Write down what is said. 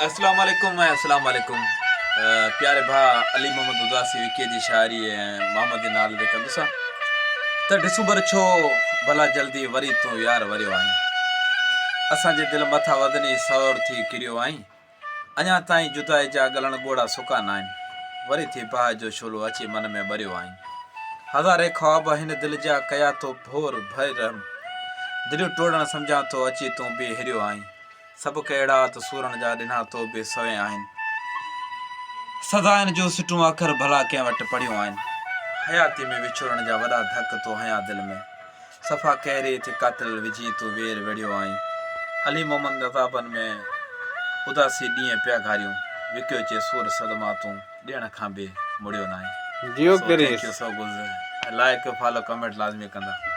अस्सलाम वालेकुम अस्सलाम वालेकुम प्यारे भा अली मोहम्मद उदासी विके जी शायरी मोहम्मद नाल दे कंदसा त डिसंबर छो भला जल्दी वरी तू यार वरियो आई असांजे दिल मथा वदनी सौर थी किरियो आई अञा ताईं जुदाई जा गलण गोड़ा सुका न आहिनि वरी थी भाउ जो शोलो अची मन में भरियो आई हज़ारे ख्वाब हिन दिल जा कया तो भोर भर दिलियूं टोड़ण सम्झां तो अची तूं बि हिरियो आई सभु कहिड़ा त सूरन जा ॾिना तो बि सवे आहिनि सदाइन जो सिटूं अखर भला कंहिं वटि पढ़ियूं आहिनि हयाती में विछोड़ण जा वॾा धक तो हया दिलि में सफ़ा कहिड़े ते कातिल विझी तूं वेर वेड़ियो आई अली मोहम्मद अज़ाबनि में उदासी ॾींहं पिया घारियूं विकियो चे सूर सदमा तूं ॾियण खां बि मुड़ियो न आई जियो सो करीस thank you so good like follow comment लाज़मी कंदा